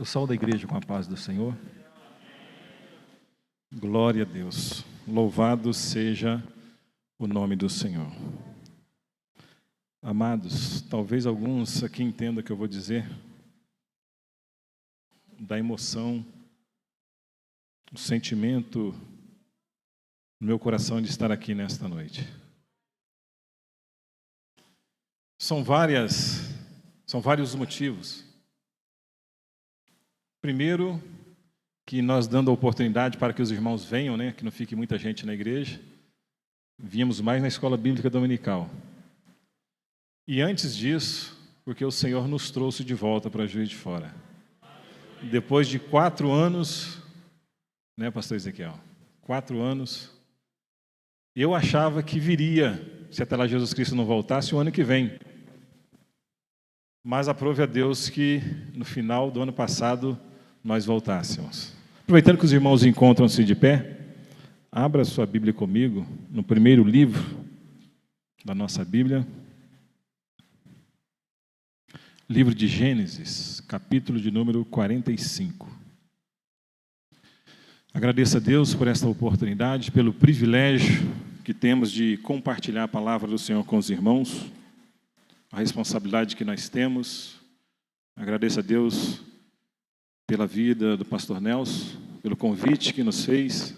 Eu saúdo a igreja com a paz do Senhor. Glória a Deus. Louvado seja o nome do Senhor. Amados, talvez alguns aqui entendam o que eu vou dizer, da emoção, o sentimento no meu coração de estar aqui nesta noite. São vários motivos. Primeiro, que nós dando a oportunidade para que os irmãos venham, que não fique muita gente na igreja, viemos mais na escola bíblica dominical. E antes disso, porque o Senhor nos trouxe de volta para Juiz de Fora. Depois de 4 anos, pastor Ezequiel? 4 anos, eu achava que viria, se até lá Jesus Cristo não voltasse, o ano que vem. Mas aprove a Deus que no final do ano passado nós voltássemos. Aproveitando que os irmãos encontram-se de pé, abra sua Bíblia comigo, no primeiro livro da nossa Bíblia, livro de Gênesis, capítulo de número 45. Agradeço a Deus por esta oportunidade, pelo privilégio que temos de compartilhar a palavra do Senhor com os irmãos, a responsabilidade que nós temos. Agradeço a Deus pela vida do pastor Nelson, pelo convite que nos fez.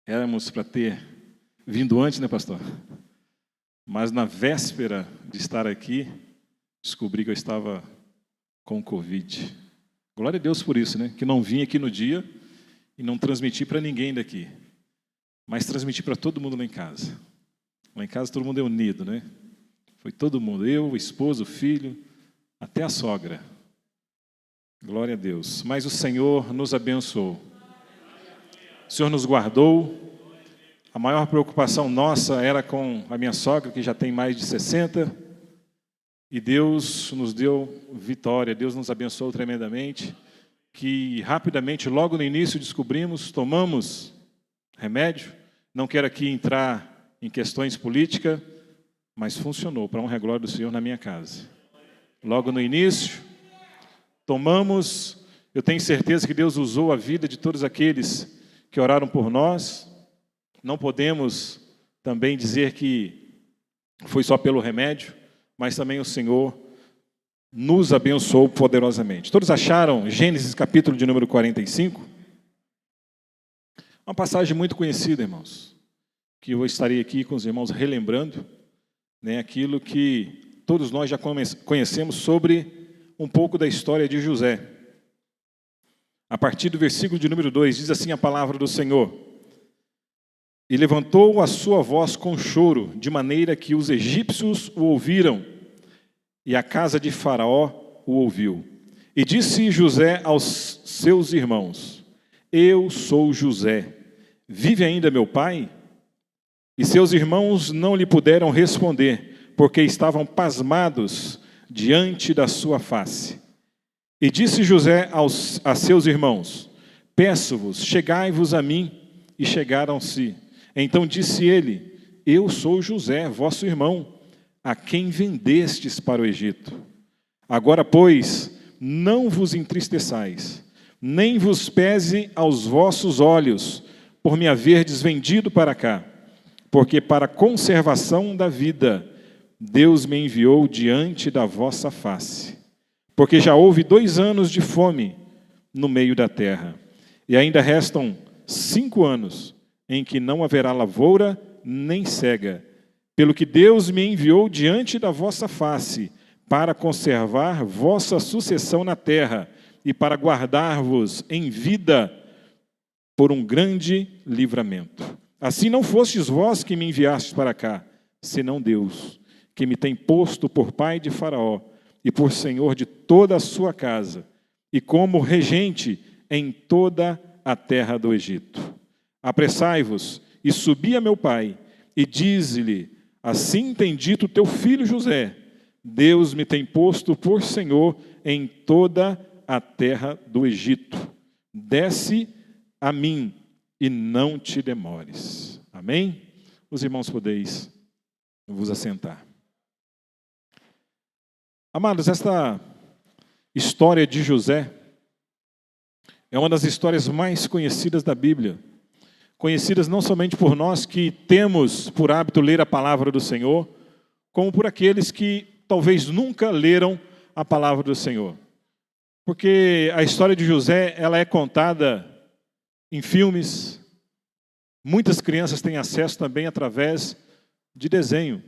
Éramos para ter vindo antes, pastor? Mas na véspera de estar aqui, descobri que eu estava com Covid. Glória a Deus por isso, que não vim aqui no dia e não transmiti para ninguém daqui, mas transmiti para todo mundo lá em casa. Lá em casa todo mundo é unido, Foi todo mundo, eu, o esposo, o filho, até a sogra. Glória a Deus. Mas o Senhor nos abençoou. O Senhor nos guardou. A maior preocupação nossa era com a minha sogra, que já tem mais de 60. E Deus nos deu vitória. Deus nos abençoou tremendamente. Que rapidamente, logo no início, descobrimos, tomamos remédio. Não quero aqui entrar em questões políticas, mas funcionou, para a honra e glória do Senhor, na minha casa. Logo no início, tomamos. Eu tenho certeza que Deus usou a vida de todos aqueles que oraram por nós. Não podemos também dizer que foi só pelo remédio, mas também o Senhor nos abençoou poderosamente. Todos acharam Gênesis capítulo de número 45? Uma passagem muito conhecida, irmãos, que eu estarei aqui com os irmãos relembrando, aquilo que todos nós já conhecemos sobre um pouco da história de José. A partir do versículo de número 2, diz assim a palavra do Senhor: E levantou a sua voz com choro, de maneira que os egípcios o ouviram, e a casa de Faraó o ouviu. E disse José aos seus irmãos: Eu sou José, vive ainda meu pai? E seus irmãos não lhe puderam responder, porque estavam pasmados diante da sua face. E disse José a seus irmãos: Peço-vos, chegai-vos a mim. E chegaram-se. Então disse ele: Eu sou José, vosso irmão, a quem vendestes para o Egito. Agora, pois, não vos entristeçais, nem vos pese aos vossos olhos, por me haverdes vendido para cá, porque para a conservação da vida Deus me enviou diante da vossa face. Porque já houve 2 anos de fome no meio da terra, e ainda restam 5 anos em que não haverá lavoura nem cega, pelo que Deus me enviou diante da vossa face, para conservar vossa sucessão na terra, e para guardar-vos em vida por um grande livramento. Assim não fostes vós que me enviastes para cá, senão Deus, que me tem posto por pai de Faraó, e por senhor de toda a sua casa, e como regente em toda a terra do Egito. Apressai-vos e subi a meu pai, e dize-lhe: Assim tem dito teu filho José, Deus me tem posto por senhor em toda a terra do Egito. Desce a mim e não te demores. Amém? Os irmãos podeis vos assentar. Amados, esta história de José É uma das histórias mais conhecidas da Bíblia. Conhecidas não somente por nós que temos por hábito ler a palavra do Senhor, como por aqueles que talvez nunca leram a palavra do Senhor. Porque a história de José, ela é contada em filmes. Muitas crianças têm acesso também através de desenho.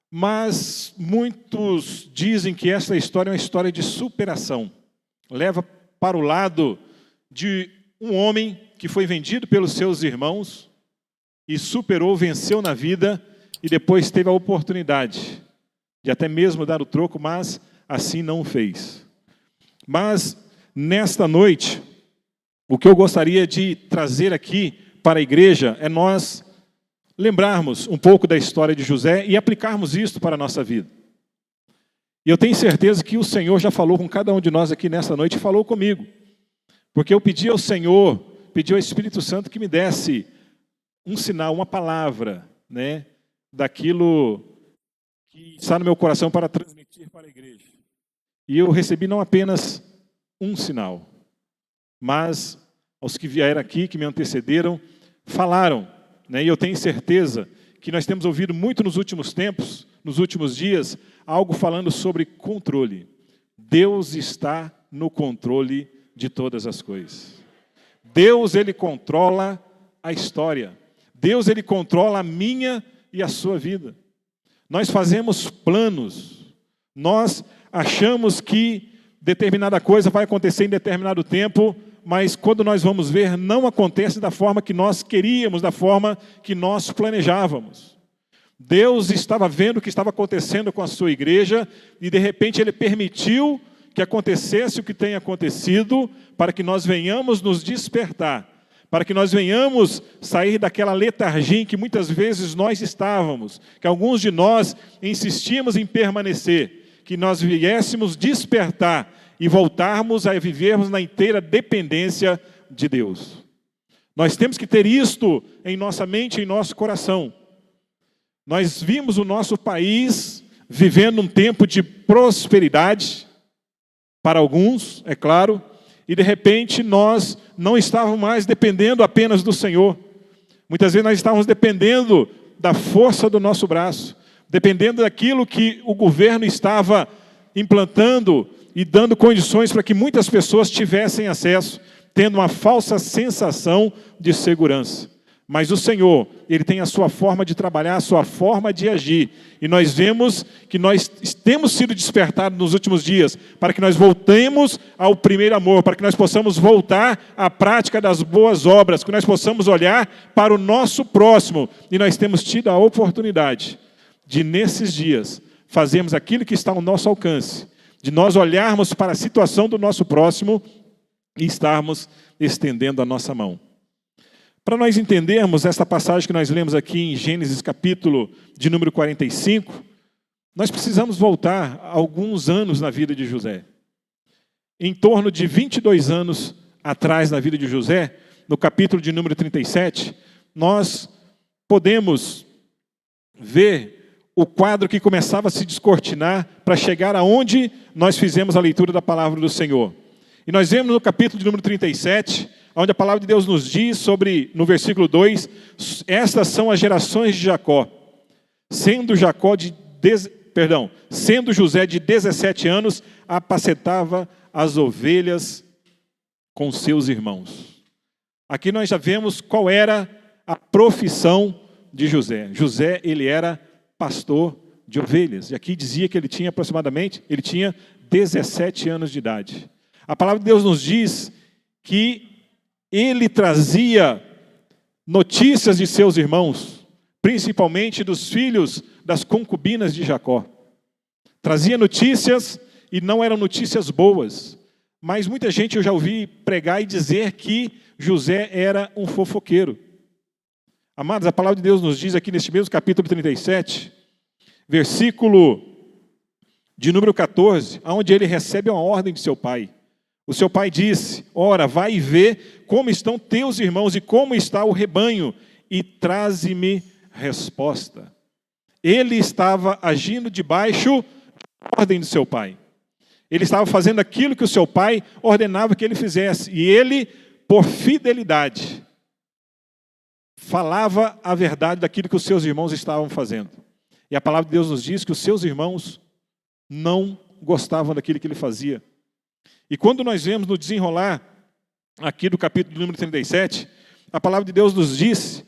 Mas muitos dizem que essa história é uma história de superação. Leva para o lado de um homem que foi vendido pelos seus irmãos e superou, venceu na vida e depois teve a oportunidade de até mesmo dar o troco, mas assim não o fez. Mas nesta noite, o que eu gostaria de trazer aqui para a igreja é nós lembrarmos um pouco da história de José e aplicarmos isso para a nossa vida. E eu tenho certeza que o Senhor já falou com cada um de nós aqui nesta noite e falou comigo. Porque eu pedi ao Senhor, pedi ao Espírito Santo que me desse um sinal, uma palavra, né, daquilo que está no meu coração para transmitir para a igreja. E eu recebi não apenas um sinal, mas os que vieram aqui, que me antecederam, falaram, né, e eu tenho certeza que nós temos ouvido muito nos últimos tempos, nos últimos dias, algo falando sobre controle. Deus está no controle de todas as coisas. Deus, Ele controla a história. Deus, Ele controla a minha e a sua vida. Nós fazemos planos. Nós achamos que determinada coisa vai acontecer em determinado tempo, mas quando nós vamos ver, não acontece da forma que nós queríamos, da forma que nós planejávamos. Deus estava vendo o que estava acontecendo com a sua igreja e de repente Ele permitiu que acontecesse o que tem acontecido para que nós venhamos nos despertar, para que nós venhamos sair daquela letargia em que muitas vezes nós estávamos, que alguns de nós insistíamos em permanecer, que nós viéssemos despertar e voltarmos a vivermos na inteira dependência de Deus. Nós temos que ter isto em nossa mente e em nosso coração. Nós vimos o nosso país vivendo um tempo de prosperidade, para alguns, é claro, e de repente nós não estávamos mais dependendo apenas do Senhor. Muitas vezes nós estávamos dependendo da força do nosso braço, dependendo daquilo que o governo estava implantando e dando condições para que muitas pessoas tivessem acesso, tendo uma falsa sensação de segurança. Mas o Senhor, Ele tem a sua forma de trabalhar, a sua forma de agir. E nós vemos que nós temos sido despertados nos últimos dias para que nós voltemos ao primeiro amor, para que nós possamos voltar à prática das boas obras, que nós possamos olhar para o nosso próximo. E nós temos tido a oportunidade de, nesses dias, fazermos aquilo que está ao nosso alcance, de nós olharmos para a situação do nosso próximo e estarmos estendendo a nossa mão. Para nós entendermos esta passagem que nós lemos aqui em Gênesis capítulo de número 45, nós precisamos voltar alguns anos na vida de José. Em torno de 22 anos atrás na vida de José, no capítulo de número 37, nós podemos ver o quadro que começava a se descortinar para chegar aonde nós fizemos a leitura da palavra do Senhor. E nós vemos no capítulo de número 37, onde a palavra de Deus nos diz sobre, no versículo 2, estas são as gerações de Jacó. Sendo José de 17 anos, apacentava as ovelhas com seus irmãos. Aqui nós já vemos qual era a profissão de José. José, ele era pastor de ovelhas. E aqui dizia que ele tinha 17 anos de idade. A palavra de Deus nos diz que ele trazia notícias de seus irmãos, principalmente dos filhos das concubinas de Jacó. Trazia notícias e não eram notícias boas. Mas muita gente eu já ouvi pregar e dizer que José era um fofoqueiro. Amados, a palavra de Deus nos diz aqui neste mesmo capítulo 37, versículo de número 14, onde ele recebe uma ordem de seu pai. O seu pai disse, ora, vai e vê como estão teus irmãos e como está o rebanho, e traze-me resposta. Ele estava agindo debaixo da ordem do seu pai. Ele estava fazendo aquilo que o seu pai ordenava que ele fizesse. E ele, por fidelidade, falava a verdade daquilo que os seus irmãos estavam fazendo. E a palavra de Deus nos diz que os seus irmãos não gostavam daquilo que ele fazia. E quando nós vemos no desenrolar aqui do capítulo número 37, a palavra de Deus nos diz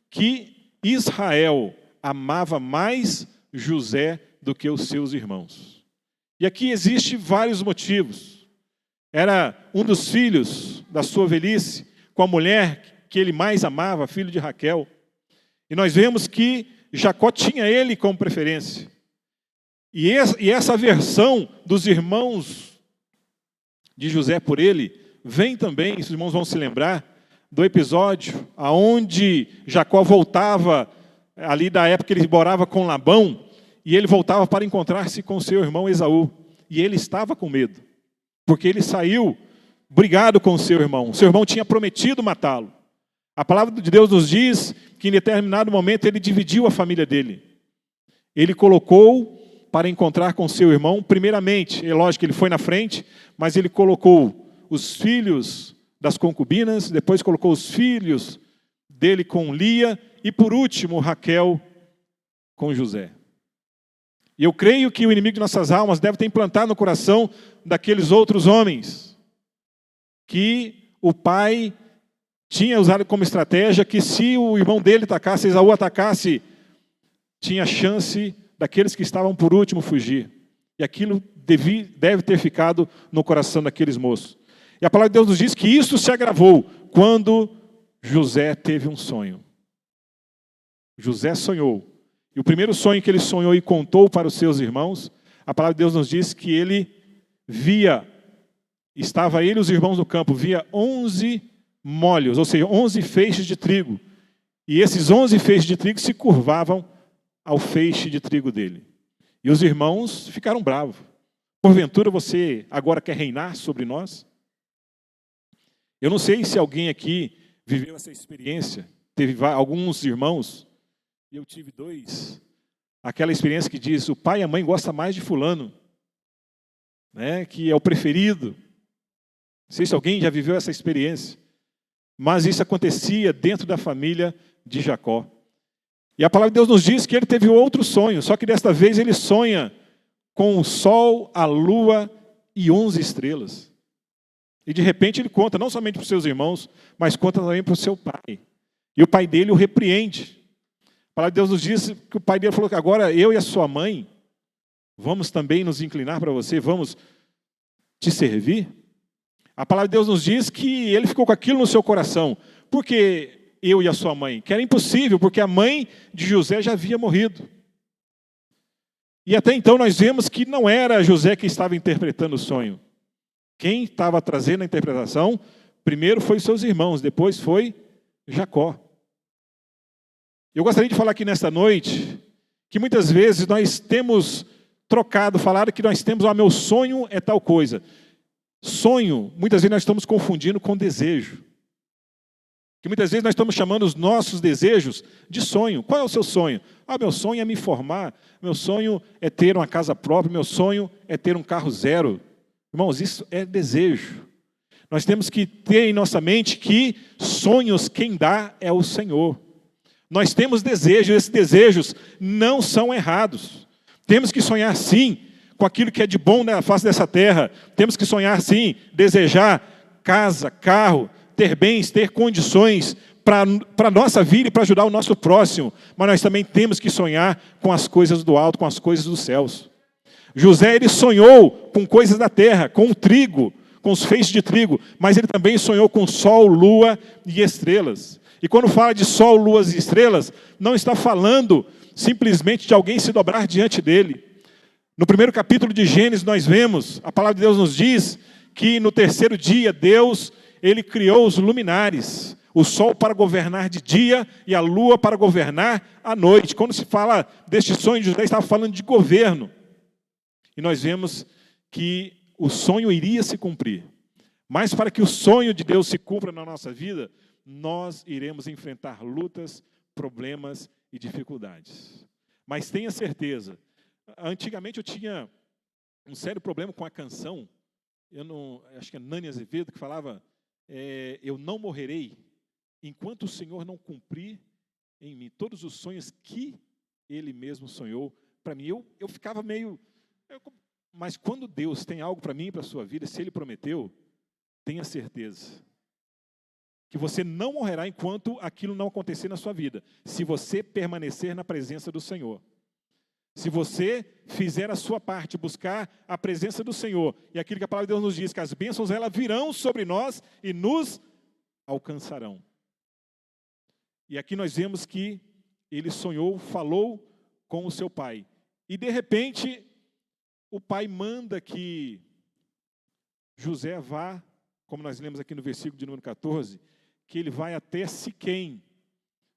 que Israel amava mais José do que os seus irmãos. E aqui existe vários motivos. Era um dos filhos da sua velhice, com a mulher que ele mais amava, filho de Raquel. E nós vemos que Jacó tinha ele como preferência. E essa versão dos irmãos de José por ele, vem também, os irmãos vão se lembrar, do episódio onde Jacó voltava, ali da época que ele morava com Labão, e ele voltava para encontrar-se com seu irmão Esaú. E ele estava com medo, porque ele saiu brigado com seu irmão. Seu irmão tinha prometido matá-lo. A palavra de Deus nos diz que em determinado momento ele dividiu a família dele. Ele colocou para encontrar com seu irmão, primeiramente, é lógico que ele foi na frente, mas ele colocou os filhos das concubinas, depois colocou os filhos dele com Lia, e por último, Raquel com José. E eu creio que o inimigo de nossas almas deve ter implantado no coração daqueles outros homens, que o pai tinha usado como estratégia que se o irmão dele atacasse, Esaú atacasse, tinha chance daqueles que estavam por último fugir. E aquilo deve ter ficado no coração daqueles moços. E a palavra de Deus nos diz que isso se agravou quando José teve um sonho. José sonhou. E o primeiro sonho que ele sonhou e contou para os seus irmãos, a palavra de Deus nos diz que ele via, estava ele e os irmãos no campo, via 11 molhos, ou seja, 11 feixes de trigo. E esses 11 feixes de trigo se curvavam ao feixe de trigo dele. E os irmãos ficaram bravos. Porventura você agora quer reinar sobre nós? Eu não sei se alguém aqui viveu essa experiência. Teve alguns irmãos, e eu tive 2. Aquela experiência que diz, o pai e a mãe gostam mais de fulano, né, que é o preferido. Não sei se alguém já viveu essa experiência. Mas isso acontecia dentro da família de Jacó. E a palavra de Deus nos diz que ele teve outro sonho, só que desta vez ele sonha com o sol, a lua e 11 estrelas. E de repente ele conta, não somente para os seus irmãos, mas conta também para o seu pai. E o pai dele o repreende. A palavra de Deus nos diz que o pai dele falou que agora eu e a sua mãe vamos também nos inclinar para você, vamos te servir. A palavra de Deus nos diz que ele ficou com aquilo no seu coração. Por que eu e a sua mãe? Que era impossível, porque a mãe de José já havia morrido. E até então nós vemos que não era José que estava interpretando o sonho. Quem estava trazendo a interpretação, primeiro foi seus irmãos, depois foi Jacó. Eu gostaria de falar aqui nesta noite, que muitas vezes nós temos trocado, falado que nós temos, meu sonho é tal coisa. Sonho, muitas vezes nós estamos confundindo com desejo. Que muitas vezes nós estamos chamando os nossos desejos de sonho. Qual é o seu sonho? Meu sonho é me formar, meu sonho é ter uma casa própria, meu sonho é ter um carro zero. Irmãos, isso é desejo. Nós temos que ter em nossa mente que sonhos quem dá é o Senhor. Nós temos desejos, esses desejos não são errados. Temos que sonhar sim com aquilo que é de bom na face dessa terra. Temos que sonhar sim, desejar casa, carro, ter bens, ter condições para a nossa vida e para ajudar o nosso próximo. Mas nós também temos que sonhar com as coisas do alto, com as coisas dos céus. José, ele sonhou com coisas da terra, com o trigo, com os feixes de trigo, mas ele também sonhou com sol, lua e estrelas. E quando fala de sol, luas e estrelas, não está falando simplesmente de alguém se dobrar diante dele. No primeiro capítulo de Gênesis nós vemos, a palavra de Deus nos diz que no terceiro dia Deus, ele criou os luminares, o sol para governar de dia e a lua para governar à noite. Quando se fala deste sonho, José estava falando de governo. E nós vemos que o sonho iria se cumprir. Mas para que o sonho de Deus se cumpra na nossa vida, nós iremos enfrentar lutas, problemas e dificuldades. Mas tenha certeza, antigamente eu tinha um sério problema com a canção. Acho que é Nani Azevedo que falava, eu não morrerei enquanto o Senhor não cumprir em mim todos os sonhos que Ele mesmo sonhou para mim. Eu ficava meio... Mas quando Deus tem algo para mim e para a sua vida, se Ele prometeu, tenha certeza que você não morrerá enquanto aquilo não acontecer na sua vida, se você permanecer na presença do Senhor. Se você fizer a sua parte, buscar a presença do Senhor, e aquilo que a palavra de Deus nos diz, que as bênçãos elas virão sobre nós e nos alcançarão. E aqui nós vemos que ele sonhou, falou com o seu pai. E de repente, o pai manda que José vá, como nós lemos aqui no versículo de número 14, que ele vai até Siquém,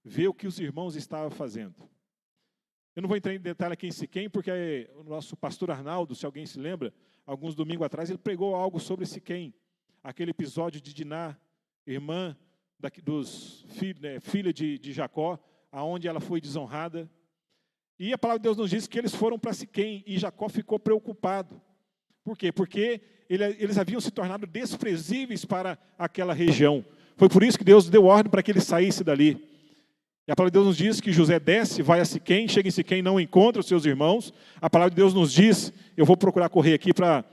ver o que os irmãos estavam fazendo. Eu não vou entrar em detalhe aqui em Siquém, porque o nosso pastor Arnaldo, se alguém se lembra, alguns domingos atrás, ele pregou algo sobre Siquém. Aquele episódio de Diná, irmã filha de Jacó, aonde ela foi desonrada. E a palavra de Deus nos diz que eles foram para Siquém, e Jacó ficou preocupado. Por quê? Porque eles haviam se tornado desprezíveis para aquela região. Foi por isso que Deus deu ordem para que ele saísse dali. E a palavra de Deus nos diz que José desce, vai a Siquém, chega em Siquém, não encontra os seus irmãos. A palavra de Deus nos diz, eu vou procurar correr aqui para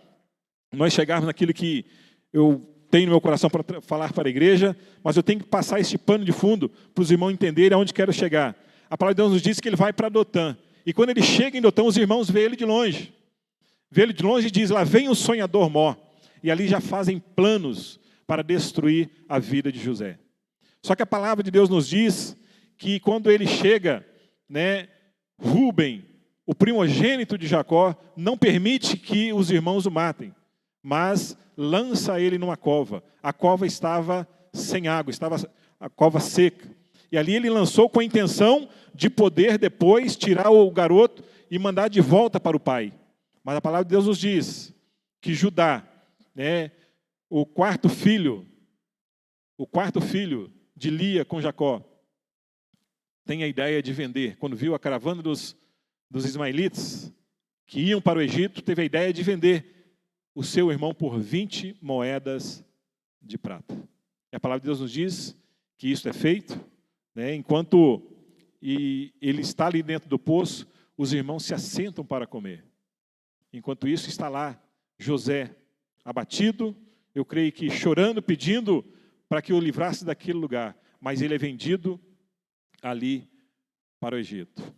nós chegarmos naquilo que eu tenho no meu coração para falar para a igreja, mas eu tenho que passar este pano de fundo para os irmãos entenderem aonde quero chegar. A palavra de Deus nos diz que ele vai para Dotã. E quando ele chega em Dotã, os irmãos veem ele de longe. Vê ele de longe e diz, lá vem o sonhador Mó. E ali já fazem planos para destruir a vida de José. Só que a palavra de Deus nos diz que quando ele chega, Rúben, o primogênito de Jacó, não permite que os irmãos o matem, mas lança ele numa cova. A cova estava sem água, estava a cova seca. E ali ele lançou com a intenção de poder depois tirar o garoto e mandar de volta para o pai. Mas a palavra de Deus nos diz que Judá, o quarto filho de Lia com Jacó, tem a ideia de vender. Quando viu a caravana dos ismaelitas que iam para o Egito, teve a ideia de vender o seu irmão por 20 moedas de prata. E a palavra de Deus nos diz que isso é feito, enquanto ele está ali dentro do poço, os irmãos se assentam para comer. Enquanto isso, está lá José abatido, eu creio que chorando, pedindo para que o livrasse daquele lugar. Mas ele é vendido ali para o Egito.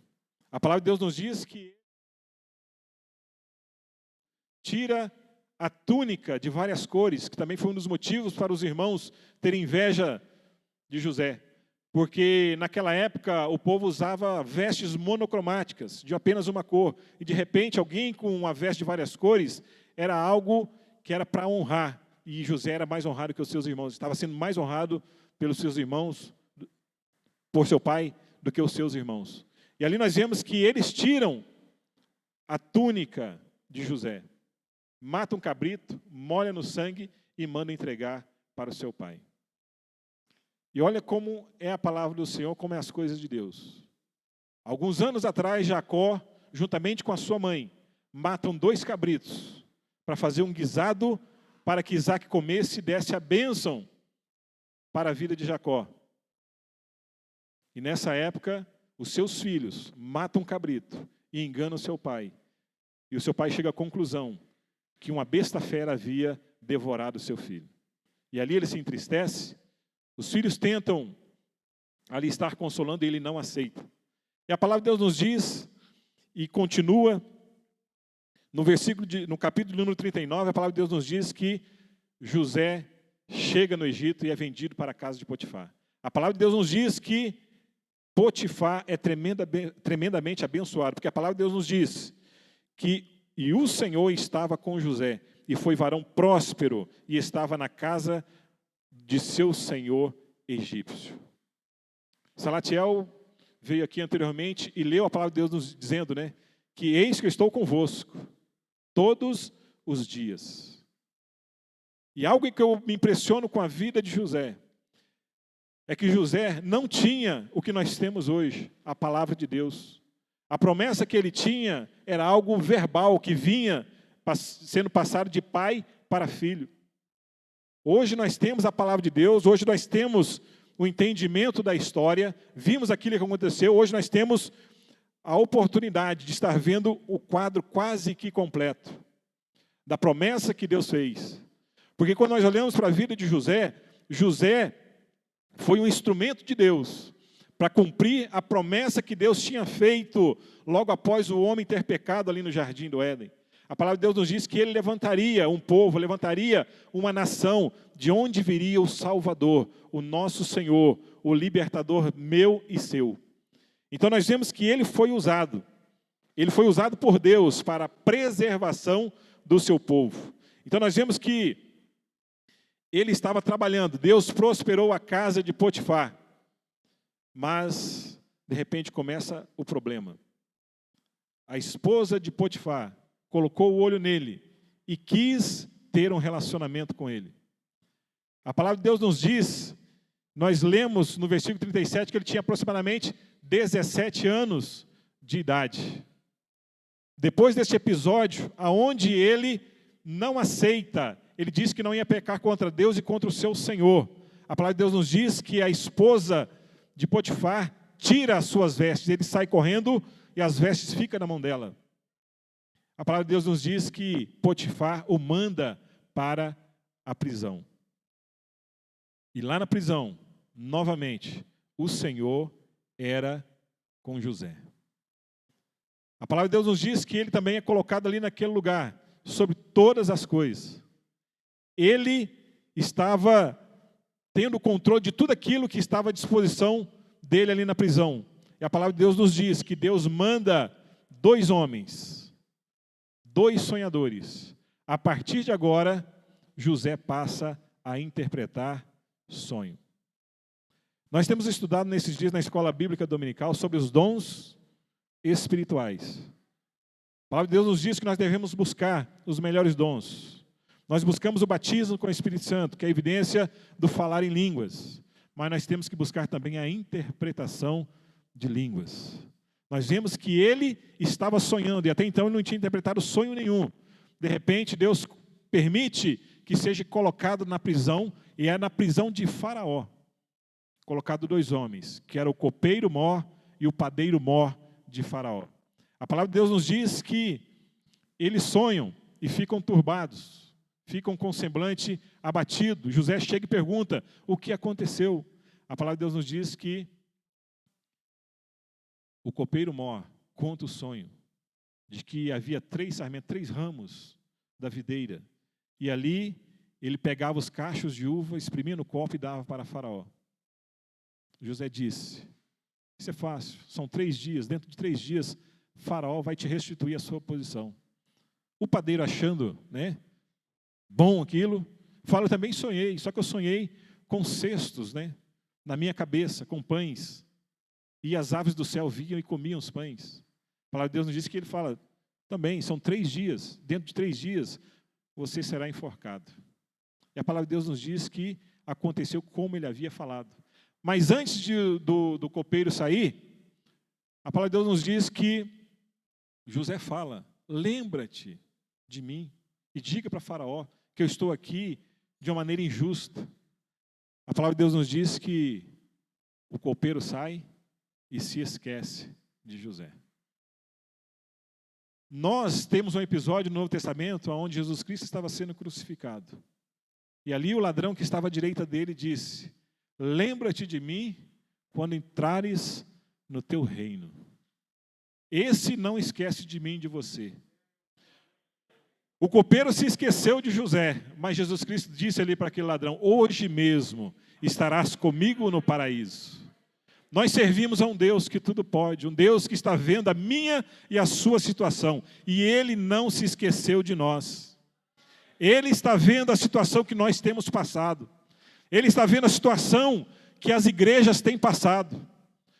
A palavra de Deus nos diz que tira a túnica de várias cores, que também foi um dos motivos para os irmãos terem inveja de José. Porque naquela época o povo usava vestes monocromáticas, de apenas uma cor. E de repente alguém com uma veste de várias cores era algo que era para honrar. E José era mais honrado que os seus irmãos. Estava sendo mais honrado pelos seus irmãos, por seu pai, do que os seus irmãos. E ali nós vemos que eles tiram a túnica de José, matam um cabrito, molham no sangue e mandam entregar para o seu pai. E olha como é a palavra do Senhor, como é as coisas de Deus. Alguns anos atrás, Jacó, juntamente com a sua mãe, matam 2 cabritos para fazer um guisado para que Isaac comesse e desse a bênção para a vida de Jacó. E nessa época, os seus filhos matam um cabrito e enganam o seu pai. E o seu pai chega à conclusão que uma besta fera havia devorado o seu filho. E ali ele se entristece. Os filhos tentam ali estar consolando e ele não aceita. E a palavra de Deus nos diz, e continua, no capítulo número 39, a palavra de Deus nos diz que José chega no Egito e é vendido para a casa de Potifar. A palavra de Deus nos diz que Potifar é tremendamente abençoado, porque a palavra de Deus nos diz que e o Senhor estava com José, e foi varão próspero, e estava na casa de seu senhor egípcio. Salatiel veio aqui anteriormente e leu a palavra de Deus nos dizendo, que eis que eu estou convosco todos os dias. E algo que eu me impressiono com a vida de José, é que José não tinha o que nós temos hoje, a palavra de Deus. A promessa que ele tinha era algo verbal, que vinha sendo passado de pai para filho. Hoje nós temos a palavra de Deus, hoje nós temos o entendimento da história, vimos aquilo que aconteceu, hoje nós temos a oportunidade de estar vendo o quadro quase que completo da promessa que Deus fez. Porque quando nós olhamos para a vida de José, José foi um instrumento de Deus para cumprir a promessa que Deus tinha feito logo após o homem ter pecado ali no jardim do Éden. A palavra de Deus nos diz que ele levantaria um povo, levantaria uma nação, de onde viria o Salvador, o nosso Senhor, o libertador meu e seu. Então nós vemos que ele foi usado por Deus para a preservação do seu povo. Então nós vemos que ele estava trabalhando, Deus prosperou a casa de Potifar, mas de repente começa o problema. A esposa de Potifar colocou o olho nele e quis ter um relacionamento com ele. A palavra de Deus nos diz, nós lemos no versículo 37 que ele tinha aproximadamente 17 anos de idade. Depois deste episódio, aonde ele não aceita, ele diz que não ia pecar contra Deus e contra o seu Senhor. A palavra de Deus nos diz que a esposa de Potifar tira as suas vestes, ele sai correndo e as vestes ficam na mão dela. A palavra de Deus nos diz que Potifar o manda para a prisão. E lá na prisão, novamente, o Senhor era com José. A palavra de Deus nos diz que ele também é colocado ali naquele lugar, sobre todas as coisas. Ele estava tendo controle de tudo aquilo que estava à disposição dele ali na prisão. E a palavra de Deus nos diz que Deus manda 2 homens, 2 sonhadores. A partir de agora, José passa a interpretar sonho. Nós temos estudado nesses dias na escola bíblica dominical sobre os dons espirituais. A palavra de Deus nos diz que nós devemos buscar os melhores dons. Nós buscamos o batismo com o Espírito Santo, que é a evidência do falar em línguas. Mas nós temos que buscar também a interpretação de línguas. Nós vemos que ele estava sonhando, e até então ele não tinha interpretado sonho nenhum. De repente, Deus permite que seja colocado na prisão, e é na prisão de Faraó, colocado 2 homens, que era o copeiro mor e o padeiro mor de Faraó. A palavra de Deus nos diz que eles sonham e ficam turbados, ficam com o semblante abatido. José chega e pergunta, o que aconteceu? A palavra de Deus nos diz que o copeiro mor conta o sonho de que havia 3 sarmentos, 3 ramos da videira, e ali ele pegava os cachos de uva, exprimia no copo e dava para Faraó. José disse, isso é fácil, são 3 dias, dentro de 3 dias, Faraó vai te restituir a sua posição. O padeiro achando, bom aquilo, fala, eu também sonhei, só que eu sonhei com cestos, na minha cabeça, com pães, e as aves do céu vinham e comiam os pães. A palavra de Deus nos diz que ele fala, também, são 3 dias, dentro de 3 dias, você será enforcado. E a palavra de Deus nos diz que aconteceu como ele havia falado. Mas antes do copeiro sair, a palavra de Deus nos diz que José fala, lembra-te de mim e diga para Faraó que eu estou aqui de uma maneira injusta. A palavra de Deus nos diz que o copeiro sai e se esquece de José. Nós temos um episódio no Novo Testamento onde Jesus Cristo estava sendo crucificado. E ali o ladrão que estava à direita dele disse, lembra-te de mim quando entrares no teu reino. Esse não esquece de mim e de você. O copeiro se esqueceu de José, mas Jesus Cristo disse ali para aquele ladrão, hoje mesmo estarás comigo no paraíso. Nós servimos a um Deus que tudo pode, um Deus que está vendo a minha e a sua situação, e Ele não se esqueceu de nós. Ele está vendo a situação que nós temos passado. Ele está vendo a situação que as igrejas têm passado.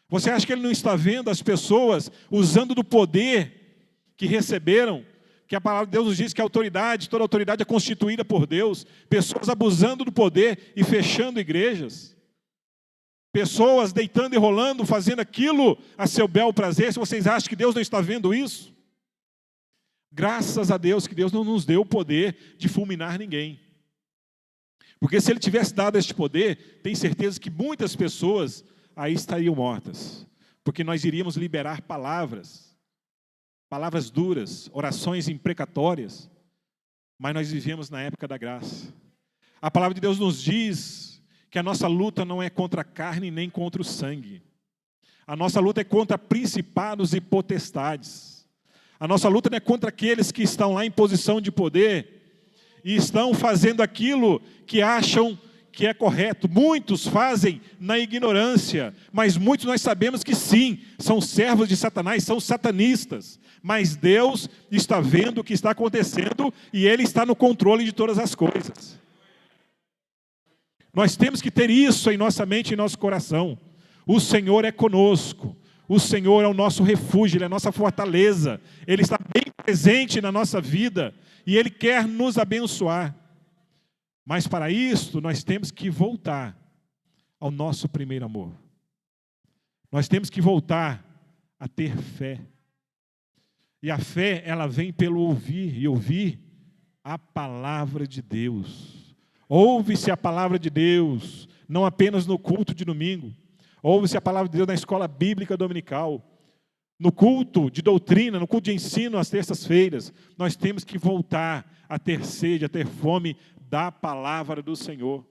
Você acha que Ele não está vendo as pessoas usando do poder que receberam? Que a palavra de Deus nos diz que a autoridade, toda autoridade é constituída por Deus. Pessoas abusando do poder e fechando igrejas. Pessoas deitando e rolando, fazendo aquilo a seu bel prazer. Se vocês acham que Deus não está vendo isso? Graças a Deus que Deus não nos deu o poder de fulminar ninguém. Porque se Ele tivesse dado este poder, tenho certeza que muitas pessoas aí estariam mortas. Porque nós iríamos liberar palavras duras, orações imprecatórias. Mas nós vivemos na época da graça. A palavra de Deus nos diz que a nossa luta não é contra a carne nem contra o sangue. A nossa luta é contra principados e potestades. A nossa luta não é contra aqueles que estão lá em posição de poder e estão fazendo aquilo que acham que é correto. Muitos fazem na ignorância, mas muitos nós sabemos que sim, são servos de Satanás, são satanistas. Mas Deus está vendo o que está acontecendo e Ele está no controle de todas as coisas. Nós temos que ter isso em nossa mente e em nosso coração. O Senhor é conosco. O Senhor é o nosso refúgio, Ele é a nossa fortaleza. Ele está bem presente na nossa vida e Ele quer nos abençoar. Mas para isso, nós temos que voltar ao nosso primeiro amor. Nós temos que voltar a ter fé. E a fé, ela vem pelo ouvir, e ouvir a palavra de Deus. Ouve-se a palavra de Deus, não apenas no culto de domingo. Ouve-se a palavra de Deus na escola bíblica dominical. No culto de doutrina, no culto de ensino às terças-feiras. Nós temos que voltar a ter sede, a ter fome da palavra do Senhor.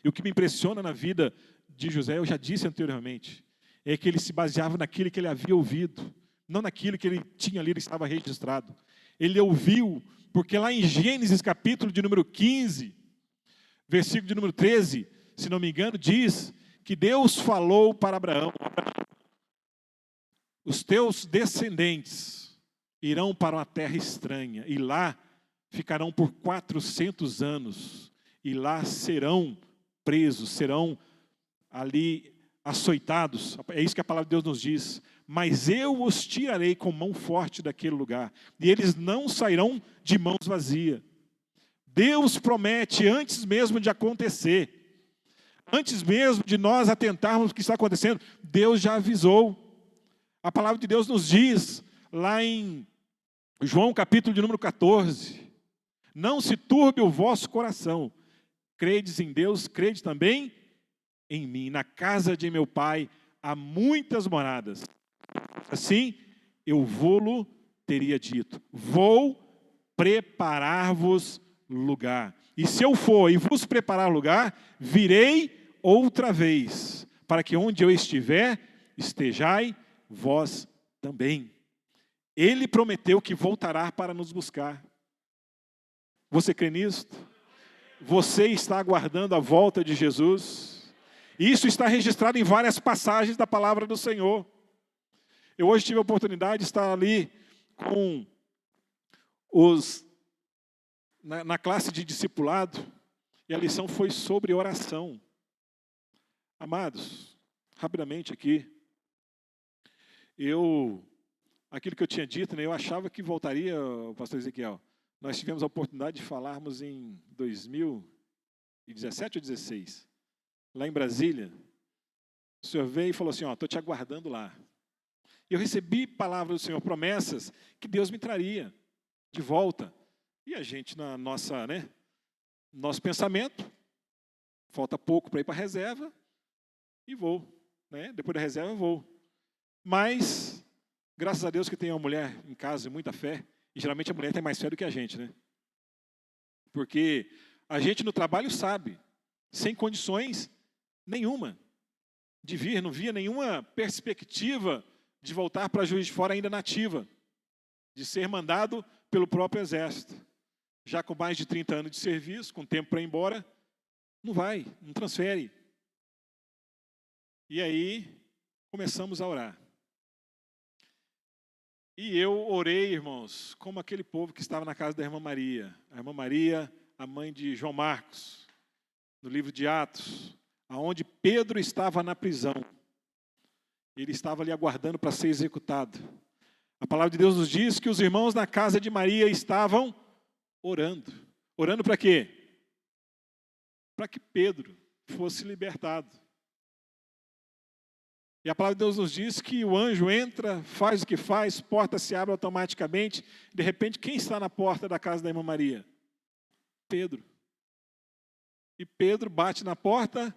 E o que me impressiona na vida de José, eu já disse anteriormente, é que ele se baseava naquilo que ele havia ouvido, não naquilo que ele tinha lido e estava registrado. Ele ouviu, porque lá em Gênesis capítulo de número 15, versículo de número 13, se não me engano, diz que Deus falou para Abraão: os teus descendentes irão para uma terra estranha, e lá ficarão por 400 anos, e lá serão presos, serão ali açoitados. É isso que a palavra de Deus nos diz. Mas eu os tirarei com mão forte daquele lugar, e eles não sairão de mãos vazias. Deus promete antes mesmo de acontecer, antes mesmo de nós atentarmos o que está acontecendo, Deus já avisou. A palavra de Deus nos diz, lá em João capítulo de número 14, não se turbe o vosso coração, credes em Deus, crede também em mim. Na casa de meu Pai há muitas moradas. Assim, eu vou-lo teria dito, vou preparar-vos lugar. E se eu for e vos preparar lugar, virei outra vez, para que onde eu estiver, estejai vós também. Ele prometeu que voltará para nos buscar. Você crê nisso? Você está aguardando a volta de Jesus? Isso está registrado em várias passagens da palavra do Senhor. Eu hoje tive a oportunidade de estar ali com na classe de discipulado, e a lição foi sobre oração. Amados, rapidamente aqui, aquilo que eu tinha dito, né, eu achava que voltaria, pastor Ezequiel. Nós tivemos a oportunidade de falarmos em 2017 ou 2016, lá em Brasília. O Senhor veio e falou assim: estou te aguardando lá. Eu recebi palavras do Senhor, promessas que Deus me traria de volta. E a gente, na nosso pensamento, falta pouco para ir para a reserva, e vou. Depois da reserva, eu vou. Mas, graças a Deus que tem uma mulher em casa de muita fé, e geralmente a mulher tem mais fé do que a gente, né? Porque a gente no trabalho sabe, sem condições nenhuma de vir, não via nenhuma perspectiva de voltar para Juiz de Fora ainda nativa, de ser mandado pelo próprio exército. Já com mais de 30 anos de serviço, com tempo para ir embora, não vai, não transfere. E aí, começamos a orar. E eu orei, irmãos, como aquele povo que estava na casa da irmã Maria. A irmã Maria, a mãe de João Marcos, no livro de Atos, aonde Pedro estava na prisão. Ele estava ali aguardando para ser executado. A palavra de Deus nos diz que os irmãos na casa de Maria estavam orando. Orando para quê? Para que Pedro fosse libertado. E a palavra de Deus nos diz que o anjo entra, faz o que faz, porta se abre automaticamente. De repente, quem está na porta da casa da irmã Maria? Pedro. E Pedro bate na porta,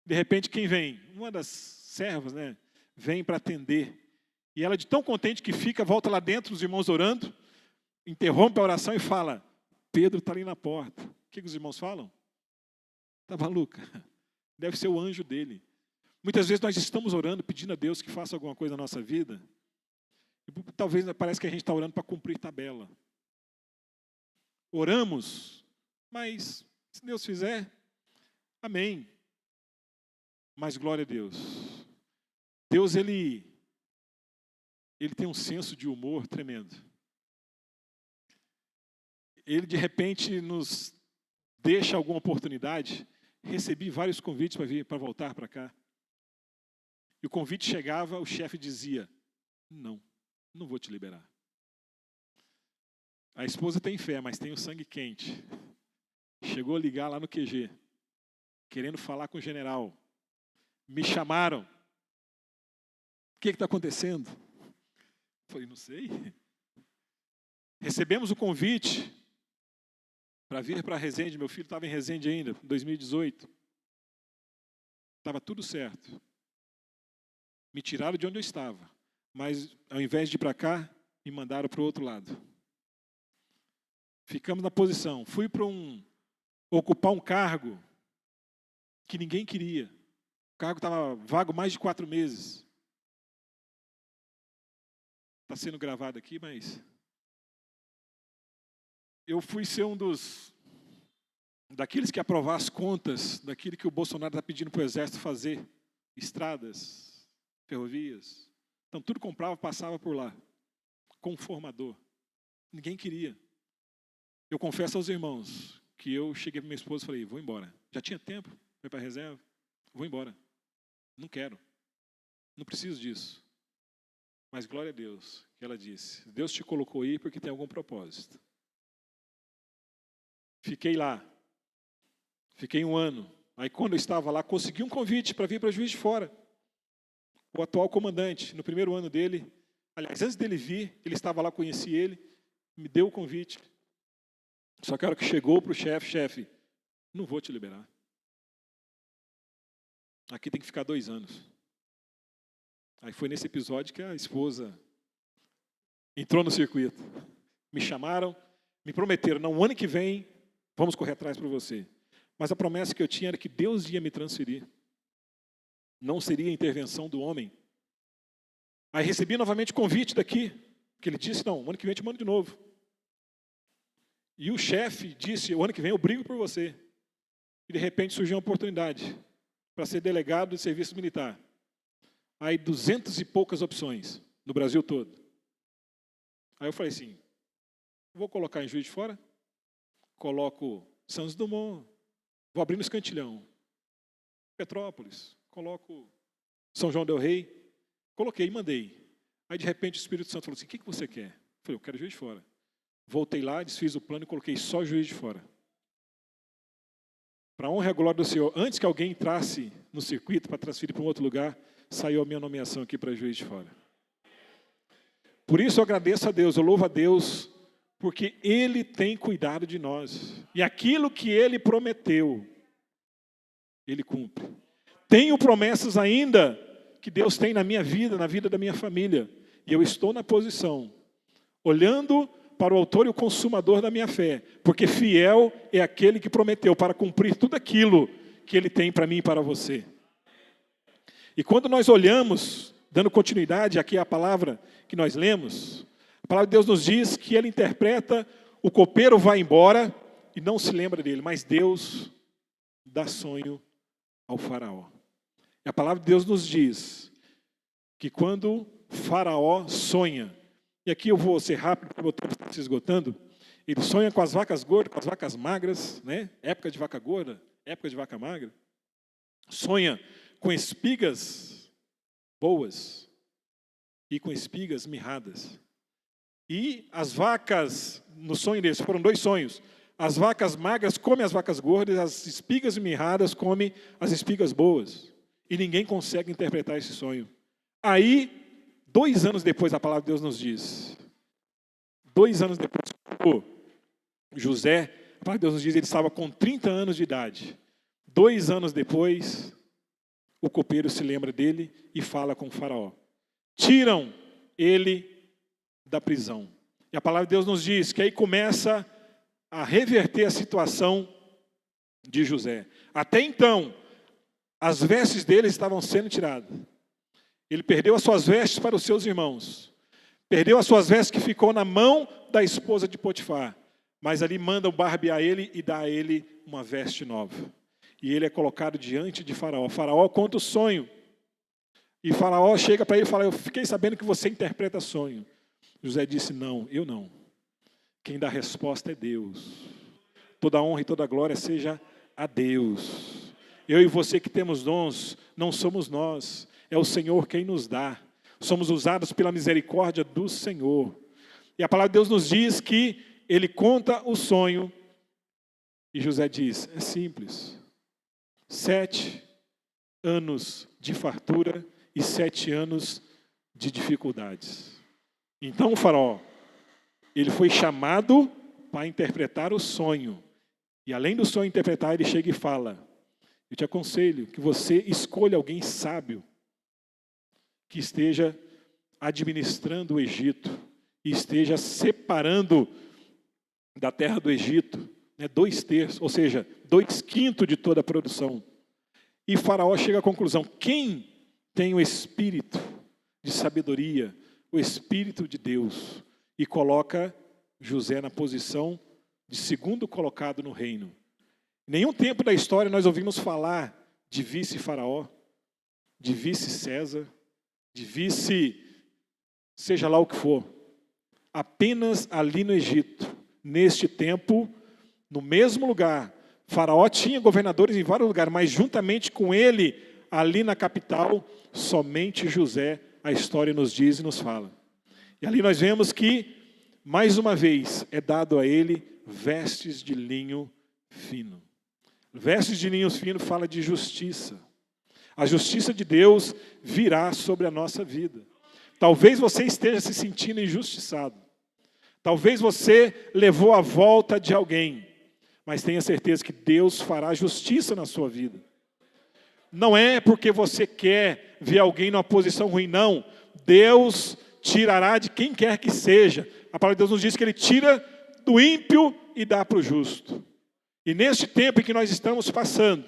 de repente quem vem? Uma das servas, né? Vem para atender. E ela, de tão contente que fica, volta lá dentro, os irmãos orando, interrompe a oração e fala: Pedro está ali na porta. O que os irmãos falam? Está maluca? Deve ser o anjo dele. Muitas vezes nós estamos orando, pedindo a Deus que faça alguma coisa na nossa vida. E talvez parece que a gente está orando para cumprir tabela. Oramos, mas se Deus fizer, amém. Mas glória a Deus. Deus, ele tem um senso de humor tremendo. Ele, de repente, nos deixa alguma oportunidade. Recebi vários convites para voltar para cá. E o convite chegava, o chefe dizia: não vou te liberar. A esposa tem fé, mas tem o sangue quente. Chegou a ligar lá no QG, querendo falar com o general. Me chamaram. O que está acontecendo? Falei, não sei. Recebemos o convite para vir para Resende. Meu filho estava em Resende ainda, em 2018. Estava tudo certo. Me tiraram de onde eu estava, mas ao invés de ir para cá, me mandaram para o outro lado. Ficamos na posição. Fui para ocupar um cargo que ninguém queria. O cargo estava vago mais de 4 meses. Está sendo gravado aqui, mas eu fui ser daqueles que aprovar as contas, daquilo que o Bolsonaro está pedindo para o Exército fazer, estradas, ferrovias. Então, tudo comprava, passava por lá. Conformador. Ninguém queria. Eu confesso aos irmãos que eu cheguei para minha esposa e falei: vou embora. Já tinha tempo, fui para a reserva. Vou embora. Não quero. Não preciso disso. Mas glória a Deus, que ela disse: Deus te colocou aí porque tem algum propósito. Fiquei lá. Fiquei 1 ano. Aí, quando eu estava lá, consegui um convite para vir para Juiz de Fora. O atual comandante, no primeiro ano dele, aliás, antes dele vir, ele estava lá, conheci ele, me deu o convite. Só que a hora que chegou para o chefe, não vou te liberar. Aqui tem que ficar 2 anos. Aí foi nesse episódio que a esposa entrou no circuito. Me chamaram, me prometeram: não, o ano que vem, vamos correr atrás para você. Mas a promessa que eu tinha era que Deus ia me transferir. Não seria a intervenção do homem. Aí recebi novamente convite daqui, que ele disse: não, o ano que vem eu te mando de novo. E o chefe disse: o ano que vem eu brigo por você. E de repente surgiu uma oportunidade para ser delegado de serviço militar. Aí 200 e poucas opções, no Brasil todo. Aí eu falei assim: vou colocar em Juiz de Fora, coloco Santos Dumont, vou abrir no Escantilhão, Petrópolis, coloco São João del Rei, coloquei e mandei. Aí de repente o Espírito Santo falou assim: o que você quer? Eu falei: eu quero Juiz de Fora. Voltei lá, desfiz o plano e coloquei só Juiz de Fora. Para a honra e a glória do Senhor, antes que alguém entrasse no circuito para transferir para um outro lugar, saiu a minha nomeação aqui para Juiz de Fora. Por isso eu agradeço a Deus, eu louvo a Deus, porque Ele tem cuidado de nós. E aquilo que Ele prometeu, Ele cumpre. Tenho promessas ainda que Deus tem na minha vida, na vida da minha família. E eu estou na posição, olhando para o autor e o consumador da minha fé, porque fiel é aquele que prometeu para cumprir tudo aquilo que Ele tem para mim e para você. E quando nós olhamos, dando continuidade aqui à palavra que nós lemos, a palavra de Deus nos diz que Ele interpreta: o copeiro vai embora e não se lembra dele, mas Deus dá sonho ao faraó. E a palavra de Deus nos diz que quando Faraó sonha, e aqui eu vou ser rápido porque o meu tempo está se esgotando, ele sonha com as vacas gordas, com as vacas magras, né? Época de vaca gorda, época de vaca magra. Sonha com espigas boas e com espigas mirradas. E as vacas, no sonho deles, foram 2 sonhos. As vacas magras comem as vacas gordas, as espigas mirradas comem as espigas boas. E ninguém consegue interpretar esse sonho. Aí, 2 anos depois, a palavra de Deus nos diz, 2 anos depois, José, a palavra de Deus nos diz, ele estava com 30 anos de idade. 2 anos depois, o copeiro se lembra dele e fala com o faraó. Tiram ele da prisão. E a palavra de Deus nos diz que aí começa a reverter a situação de José. Até então, as vestes dele estavam sendo tiradas. Ele perdeu as suas vestes para os seus irmãos. Perdeu as suas vestes que ficou na mão da esposa de Potifar. Mas ali mandam barbear ele e dá a ele uma veste nova. E ele é colocado diante de Faraó. Faraó conta o sonho. E Faraó chega para ele e fala, eu fiquei sabendo que você interpreta sonho. José disse, não, eu não. Quem dá a resposta é Deus. Toda a honra e toda a glória seja a Deus. Eu e você que temos dons, não somos nós. É o Senhor quem nos dá. Somos usados pela misericórdia do Senhor. E a palavra de Deus nos diz que ele conta o sonho. E José diz, é simples. 7 anos de fartura e 7 anos de dificuldades. Então o faraó, ele foi chamado para interpretar o sonho. E além do sonho interpretar, ele chega e fala, eu te aconselho que você escolha alguém sábio que esteja administrando o Egito e esteja separando da terra do Egito 2/3, ou seja, 2/5 de toda a produção. E Faraó chega à conclusão, quem tem o espírito de sabedoria, o espírito de Deus, e coloca José na posição de segundo colocado no reino. Em nenhum tempo da história nós ouvimos falar de vice-faraó, de vice-César, de vice, seja lá o que for. Apenas ali no Egito, neste tempo, no mesmo lugar, Faraó tinha governadores em vários lugares, mas juntamente com ele, ali na capital, somente José, a história nos diz e nos fala. E ali nós vemos que, mais uma vez, é dado a ele vestes de linho fino. Vestes de linho fino fala de justiça. A justiça de Deus virá sobre a nossa vida. Talvez você esteja se sentindo injustiçado. Talvez você levou a volta de alguém. Mas tenha certeza que Deus fará justiça na sua vida. Não é porque você quer ver alguém numa posição ruim, não. Deus tirará de quem quer que seja. A palavra de Deus nos diz que Ele tira do ímpio e dá para o justo. E neste tempo em que nós estamos passando,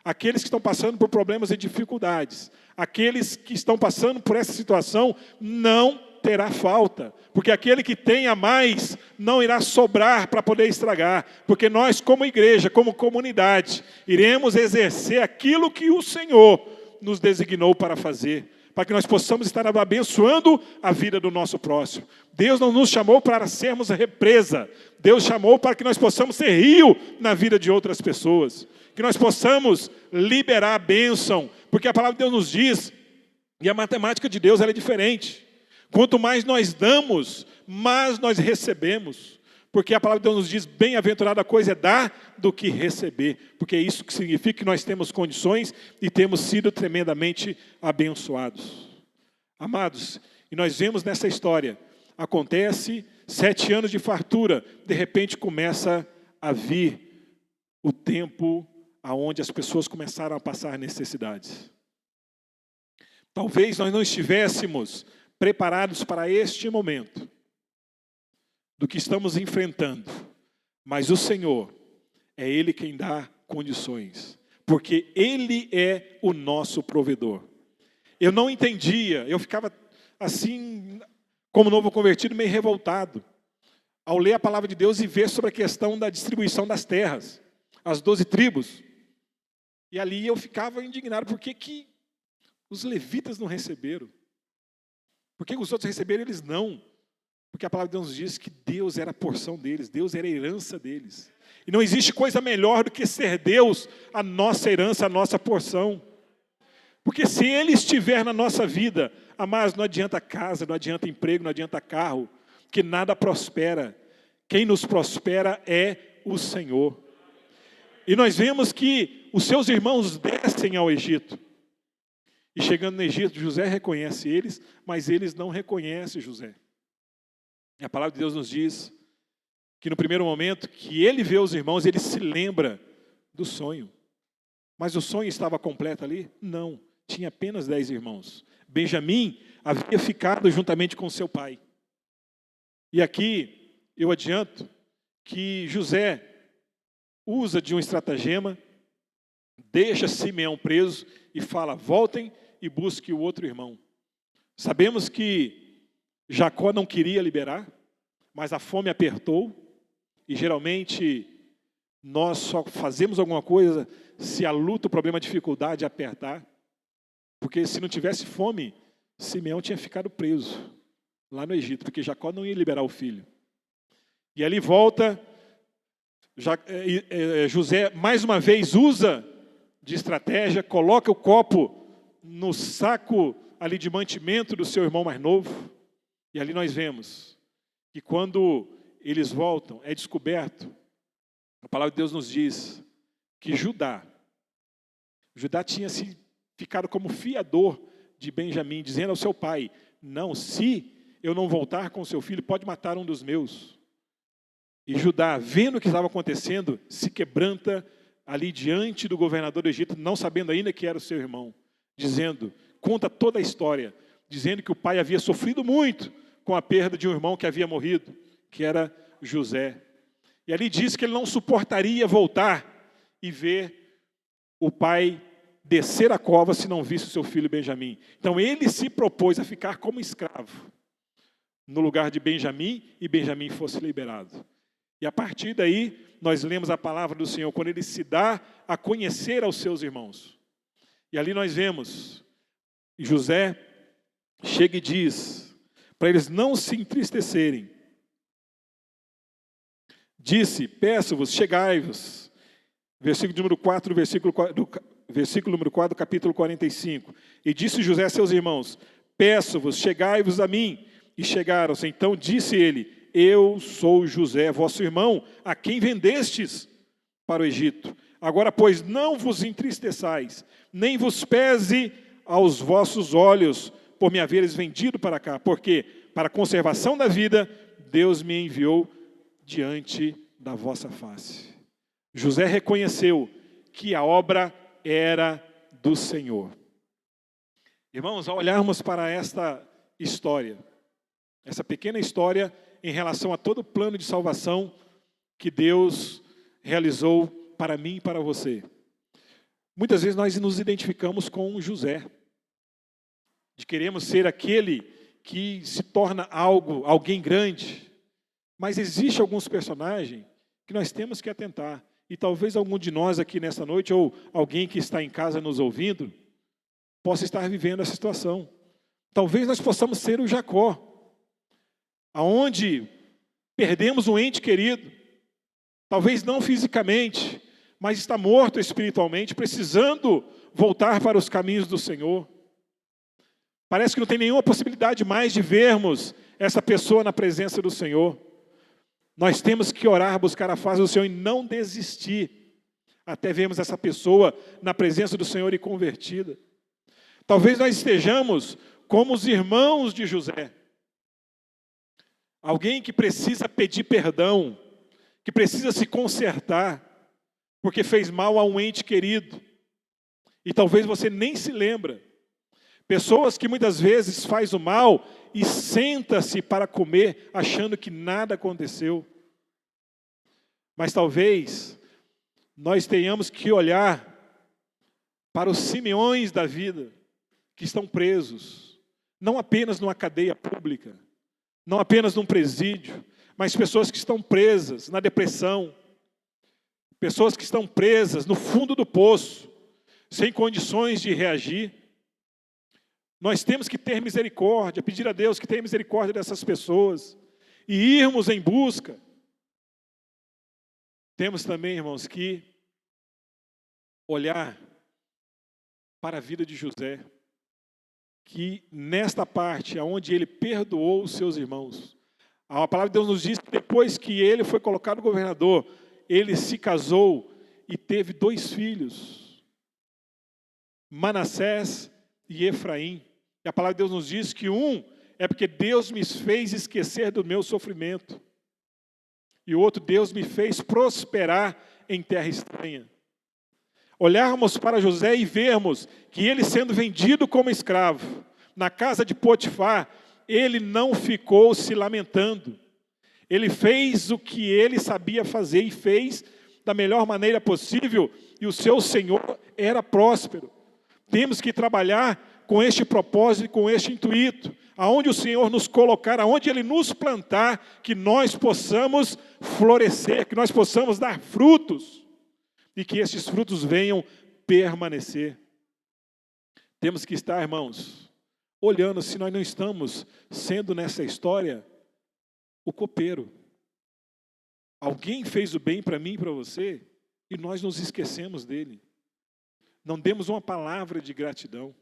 aqueles que estão passando por problemas e dificuldades, aqueles que estão passando por essa situação, não terá falta, porque aquele que tem a mais não irá sobrar para poder estragar, porque nós como igreja, como comunidade, iremos exercer aquilo que o Senhor nos designou para fazer, para que nós possamos estar abençoando a vida do nosso próximo. Deus não nos chamou para sermos represa, Deus chamou para que nós possamos ser rio na vida de outras pessoas, que nós possamos liberar a bênção, porque a palavra de Deus nos diz, e a matemática de Deus ela é diferente. Quanto mais nós damos, mais nós recebemos. Porque a palavra de Deus nos diz, bem-aventurada coisa é dar do que receber. Porque é isso que significa que nós temos condições e temos sido tremendamente abençoados. Amados, e nós vemos nessa história, acontece 7 anos de fartura, de repente começa a vir o tempo onde as pessoas começaram a passar necessidades. Talvez nós não estivéssemos preparados para este momento, do que estamos enfrentando, mas o Senhor, é Ele quem dá condições, porque Ele é o nosso provedor. Eu não entendia, eu ficava assim, como novo convertido, meio revoltado, ao ler a palavra de Deus e ver sobre a questão da distribuição das terras, as 12 tribos, e ali eu ficava indignado, por que os levitas não receberam? Por que os outros receberam, eles não? Porque a palavra de Deus nos diz que Deus era a porção deles, Deus era a herança deles. E não existe coisa melhor do que ser Deus a nossa herança, a nossa porção. Porque se Ele estiver na nossa vida, amados, não adianta casa, não adianta emprego, não adianta carro, que nada prospera. Quem nos prospera é o Senhor. E nós vemos que os seus irmãos descem ao Egito. E chegando no Egito, José reconhece eles, mas eles não reconhecem José. E a palavra de Deus nos diz que no primeiro momento que ele vê os irmãos, ele se lembra do sonho. Mas o sonho estava completo ali? Não, tinha apenas 10 irmãos. Benjamim havia ficado juntamente com seu pai. E aqui eu adianto que José usa de um estratagema, deixa Simeão preso e fala: voltem e busquem o outro irmão. Sabemos que Jacó não queria liberar, mas a fome apertou, e geralmente nós só fazemos alguma coisa se a luta, o problema, a dificuldade apertar, porque se não tivesse fome, Simeão tinha ficado preso lá no Egito, porque Jacó não ia liberar o filho. E ali volta, José mais uma vez usa de estratégia, coloca o copo no saco ali de mantimento do seu irmão mais novo, e ali nós vemos que quando eles voltam, é descoberto, a palavra de Deus nos diz que Judá tinha se ficado como fiador de Benjamim, dizendo ao seu pai: não, se eu não voltar com seu filho, pode matar um dos meus. E Judá, vendo o que estava acontecendo, se quebranta ali diante do governador do Egito, não sabendo ainda que era o seu irmão, dizendo, conta toda a história, dizendo que o pai havia sofrido muito com a perda de um irmão que havia morrido, que era José. E ali diz que ele não suportaria voltar e ver o pai descer a cova se não visse o seu filho Benjamim. Então ele se propôs a ficar como escravo no lugar de Benjamim, e Benjamim fosse liberado. E a partir daí, nós lemos a palavra do Senhor, quando ele se dá a conhecer aos seus irmãos. E ali nós vemos, José chega e diz, para eles não se entristecerem, disse: peço-vos, chegai-vos. Versículo número 4, versículo número 4, capítulo 45. E disse José a seus irmãos: peço-vos, chegai-vos a mim. E chegaram-se. Então disse ele: eu sou José, vosso irmão, a quem vendestes para o Egito. Agora, pois, não vos entristeçais, nem vos pese aos vossos olhos, por me haveres vendido para cá, porque para a conservação da vida, Deus me enviou diante da vossa face. José reconheceu que a obra era do Senhor. Irmãos, ao olharmos para esta história, essa pequena história em relação a todo o plano de salvação que Deus realizou para mim e para você, muitas vezes nós nos identificamos com José, de queremos ser aquele que se torna alguém grande, mas existe alguns personagens que nós temos que atentar, e talvez algum de nós aqui nessa noite, ou alguém que está em casa nos ouvindo, possa estar vivendo essa situação. Talvez nós possamos ser o Jacó, aonde perdemos um ente querido, talvez não fisicamente, mas está morto espiritualmente, precisando voltar para os caminhos do Senhor. Parece que não tem nenhuma possibilidade mais de vermos essa pessoa na presença do Senhor. Nós temos que orar, buscar a face do Senhor e não desistir, até vermos essa pessoa na presença do Senhor e convertida. Talvez nós estejamos como os irmãos de José, alguém que precisa pedir perdão, que precisa se consertar, porque fez mal a um ente querido, e talvez você nem se lembra. Pessoas que muitas vezes faz o mal e senta-se para comer, achando que nada aconteceu. Mas talvez nós tenhamos que olhar para os Simeões da vida, que estão presos, não apenas numa cadeia pública, não apenas num presídio, mas pessoas que estão presas na depressão, pessoas que estão presas no fundo do poço, sem condições de reagir. Nós temos que ter misericórdia, pedir a Deus que tenha misericórdia dessas pessoas e irmos em busca. Temos também, irmãos, que olhar para a vida de José, que nesta parte, onde ele perdoou os seus irmãos, a palavra de Deus nos diz que depois que ele foi colocado governador, ele se casou e teve 2 filhos, Manassés e Efraim. E a palavra de Deus nos diz que um é porque Deus me fez esquecer do meu sofrimento. E o outro, Deus me fez prosperar em terra estranha. Olharmos para José e vermos que ele sendo vendido como escravo, na casa de Potifar, ele não ficou se lamentando. Ele fez o que ele sabia fazer e fez da melhor maneira possível, e o seu Senhor era próspero. Temos que trabalhar com este propósito e com este intuito, aonde o Senhor nos colocar, aonde Ele nos plantar, que nós possamos florescer, que nós possamos dar frutos, e que estes frutos venham permanecer. Temos que estar, irmãos, olhando se nós não estamos sendo nessa história o copeiro. Alguém fez o bem para mim e para você, e nós nos esquecemos dele. Não demos uma palavra de gratidão.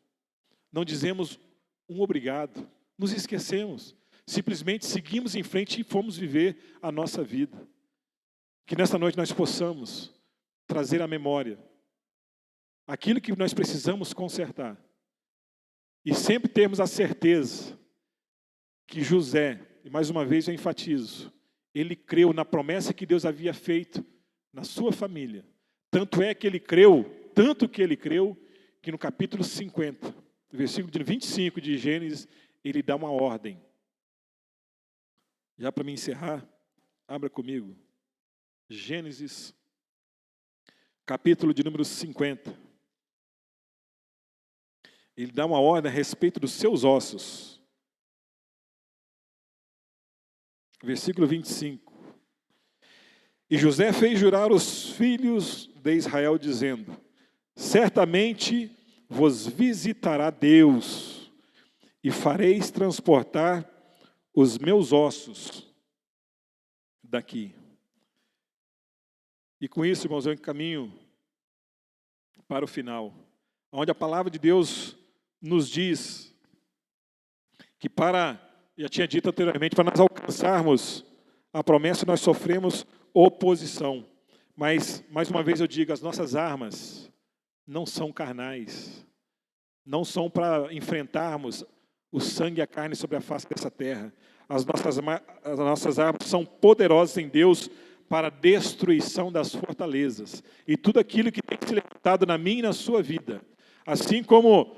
Não dizemos um obrigado. Nos esquecemos. Simplesmente seguimos em frente e fomos viver a nossa vida. Que nesta noite nós possamos trazer à memória aquilo que nós precisamos consertar. E sempre termos a certeza que José, e mais uma vez eu enfatizo, ele creu na promessa que Deus havia feito na sua família. Tanto é que ele creu, que no capítulo 50, versículo 25 de Gênesis, ele dá uma ordem. Já para me encerrar, abra comigo. Gênesis, capítulo de número 50. Ele dá uma ordem a respeito dos seus ossos. Versículo 25. E José fez jurar os filhos de Israel, dizendo: certamente vos visitará Deus, e fareis transportar os meus ossos daqui. E com isso, irmãos, eu encaminho para o final, onde a palavra de Deus nos diz que já tinha dito anteriormente, para nós alcançarmos a promessa, nós sofremos oposição. Mas, mais uma vez eu digo, as nossas armas não são carnais, não são para enfrentarmos o sangue e a carne sobre a face dessa terra. As nossas armas são poderosas em Deus para a destruição das fortalezas. E tudo aquilo que tem se levantado na minha e na sua vida. Assim como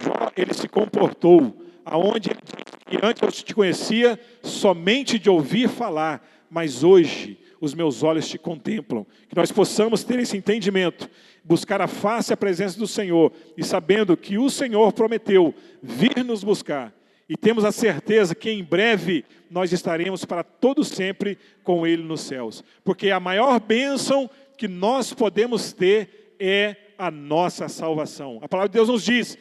Jó, ele se comportou, aonde ele disse que antes eu te conhecia somente de ouvir falar, mas hoje os meus olhos te contemplam. Que nós possamos ter esse entendimento, buscar a face e a presença do Senhor, e sabendo que o Senhor prometeu vir nos buscar. E temos a certeza que em breve nós estaremos para todo sempre com Ele nos céus. Porque a maior bênção que nós podemos ter é a nossa salvação. A palavra de Deus nos diz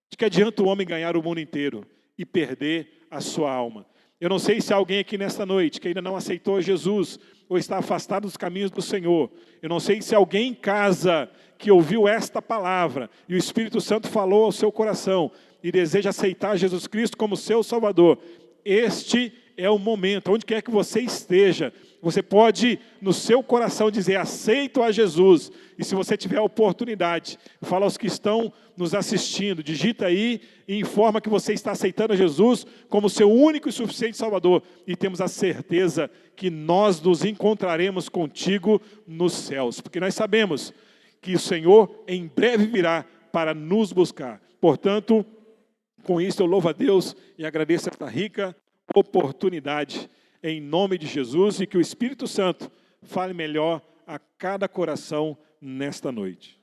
de que adianta o homem ganhar o mundo inteiro e perder a sua alma. Eu não sei se há alguém aqui nesta noite que ainda não aceitou Jesus ou está afastado dos caminhos do Senhor. Eu não sei se há alguém em casa que ouviu esta palavra e o Espírito Santo falou ao seu coração e deseja aceitar Jesus Cristo como seu Salvador. Este é o momento, onde quer que você esteja, você pode no seu coração dizer: aceito a Jesus. E se você tiver a oportunidade, fala aos que estão nos assistindo, digita aí e informa que você está aceitando a Jesus como seu único e suficiente Salvador. E temos a certeza que nós nos encontraremos contigo nos céus, porque nós sabemos que o Senhor em breve virá para nos buscar. Portanto, com isso eu louvo a Deus e agradeço esta rica oportunidade em nome de Jesus, e que o Espírito Santo fale melhor a cada coração nesta noite.